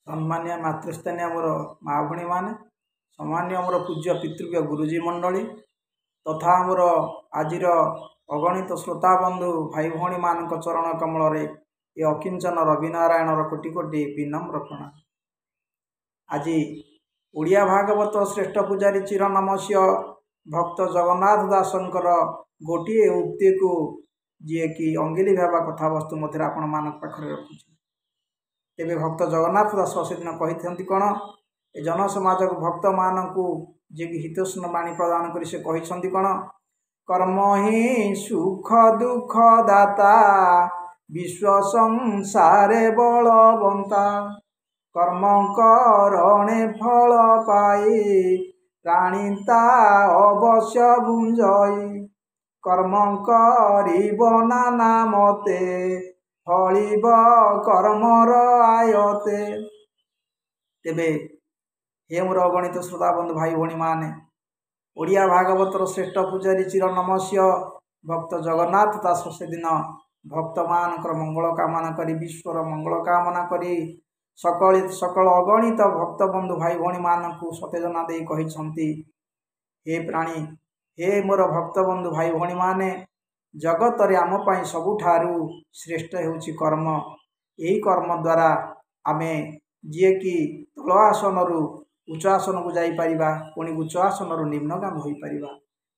सम्मान्य मातृस्थानीय मोर माँ भणी मैंने सम्मान्य मोर पूज्य पितृव्य गुरुजी मंडली तथा मोर आज अगणित श्रोता बंधु भाई भौणी मान चरण कमल ये अकिंचन रविनारायण कोटि कोटि विनम्र प्रणाम। आज ओडिया भागवत श्रेष्ठ पूजारी चिरनमस्य भक्त जगन्नाथ दासंकर गोटे उक्ति को जी कि अंगिली भाव कथावस्तु मध्य आपण मान पाखे रखुच्छे। तेरे भक्त जगन्नाथ दास से दिन कही कौन ए जन समाज भक्त मान को जी हितोष्ण बाणी प्रदान कर से कही कौन कर्म ही सुख दुख दाता विश्व संसारे बलवंता कर्म करणे फल पाई प्राणीता अवश्य भुंजई कर्म करिब नाना मते फलिब कर्मर आयते। तेबे हे मोर अगणित श्रोता बंधु भाई भौणी माने ओडिया भागवतर श्रेष्ठ पूजारी चिरनमस्य भक्त जगन्नाथ दास से दिन भक्त मानकर मंगल कामना करी विश्वर मंगल कामना करी सकल अगणित भक्त बंधु भाई भौणी मान को सतेजना दे कही हे प्राणी हे मोर भक्त बंधु भाई भौणी माने जगत रे आम पाई सबुठारु श्रेष्ठ होउछि कर्म। यही कर्म द्वारा आमे जी कि तल आसन रु उच्च आसन को जाई परिबा पुणी उच्च आसन रु निम्नगाम होई परिबा।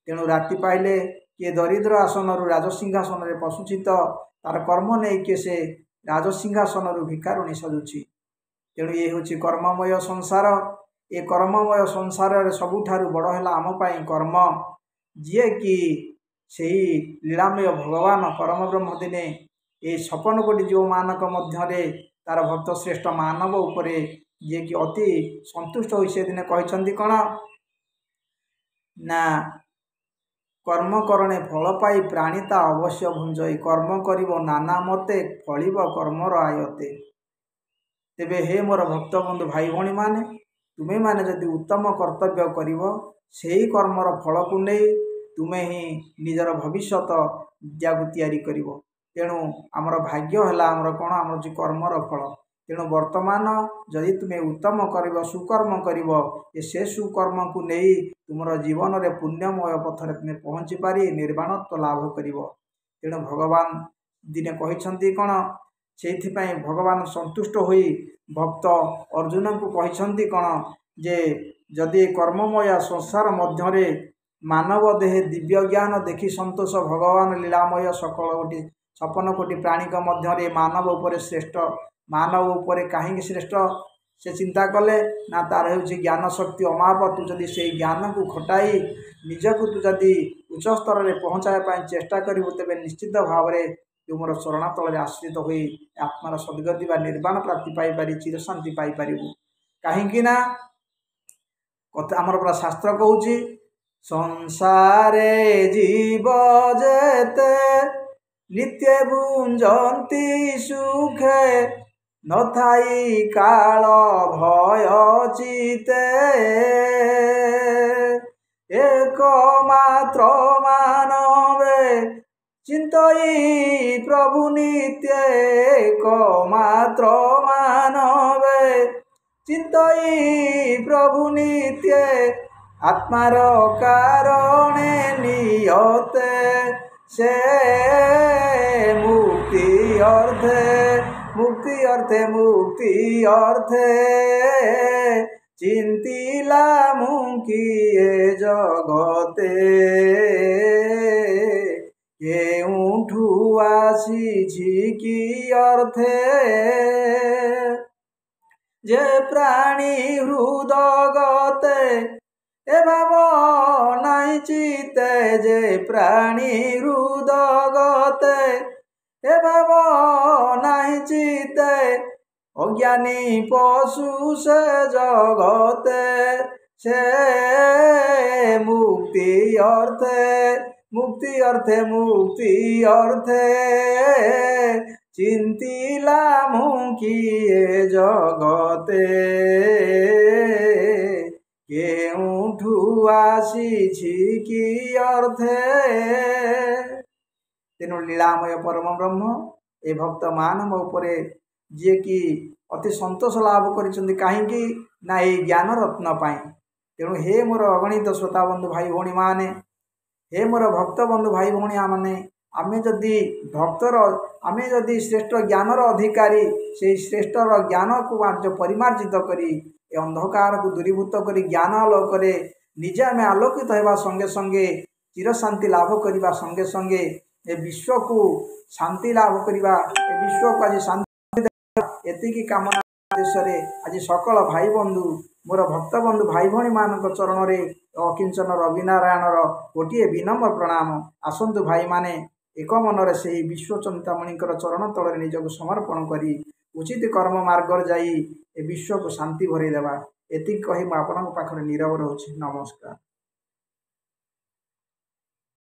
तेणु राति पाइले किए दरिद्र आसन रु राजसिंहासन रे पशुछि तो तार कर्म नहीं किए से राजसिंहासन रु भिकारुणी सजुछि। तेणु ये होछि कर्ममय संसार। ये कर्ममय संसार रे सबुठारु बड़ हैला आम पाई कर्म। जी कि सेही लीलामय भगवान परम ब्रह्म दिने ये 56 कोटी जीव मानक मध्य तार भक्त श्रेष्ठ मानव उपरे जी कि अति संतुष्ट हो से दिन कहते कौन ना कर्म करणे फल पाई प्राणीता अवश्य भुंजई कर्म करिब नाना मते फलिब कर्मर आयते। तेबे हे मोर भक्त बंधु भाई भौणी माने तुमे माने जदि उत्तम कर्तव्य करिब सेही कर्मर फल को नहीं तुमे ही निजर भविष्यत विद्या तैयारी करिवो। तेणु आमर भाग्य है आमर कौन आमर जो कर्मर फल। तेणु वर्तमान जदि तुम्हें उत्तम कर सुकर्म कर से सुकर्म को नहीं तुम जीवन रे पुण्यमय पथरे तुम्हें पहुँची पारी निर्वाणत्व लाभ कर। तेणु भगवान दिने कहते कौन से भगवान संतुष्ट होई भक्त अर्जुन को कहते कौन जे जदि कर्ममय संसार मध्य मानव देह दिव्य ज्ञान देखि संतोष भगवान लीलामय सकल कोटी 56 कोटी प्राणी मध्य मानव उपर श्रेष्ठ मानव उपर कहीं श्रेष्ठ से चिंता कले ना तार हो ज्ञान शक्ति अमाप। तू जदि से ज्ञान को खटाई निजक तू जदि उच्च स्तर में पहुँचाया चेष्टा करू तेज निश्चित भाव में तुम शरणातल आश्रित हो आत्मार सद्गति व निर्वाण प्राप्ति पाई चिर शांति पाइपर। कहीं आमर पूरा शास्त्र कहूँ संसारे जीव जेते नित्य भुंजंती सुखे न थाई काल भय चिते एकमात्र मानवे चिंतई प्रभु नित्य एकमात्र मानवे चिंतई प्रभु नित्य आत्मार कारणे नियते से मुक्ति अर्थे चिंतिला मुकिए जगते केउठु आसीछि कि अर्थे जे प्राणी हृदगते ए भाव नाई चिते जे प्राणी हृदगते ए भाव नाई चिते अज्ञानी पशु से जगते से मुक्ति अर्थे चिंतिला मुकिए जगते केउठु आसीछि कि अर्थे। तेणु लीलामय परम ब्रह्म ए भक्त मानव उपरे जी कि अति संतोष लाभ करिसेंती काहेकि ना ए ज्ञान रत्न पाए। तेणु हे मोर अगणित श्रोता बंधु भाई भौणी माने, हे मोर भक्त बंधु भाई भौणी माने, आमे जदि भक्तर आमे जदि श्रेष्ठ ज्ञानर अधिकारी से श्रेष्ठर ज्ञान को जो परिमार्जित करी ए अंधकार को दूरीभूत करी ज्ञान आलोकरे निजे आमे आलोकित होगा संगे संगे चिर शांति लाभ करने संगे संगे ए विश्व को शांति लाभ करने ए विश्व को आज शांति एतिकी कामना देश आज सकल भाई बंधु मोर भक्त बंधु भाई भौणी मान चरण में अकिंचन रविनारायण गोटे विनम्र प्रणाम। आसतु भाई माने एक मनरे से विश्व चिंतामणि चरण तल निजक समर्पण करी उचित कर्म मार्ग जाई ए विश्व को शांति भरई देवा। एति कही आपन पाखरे नीरव रहूछि। नमस्कार।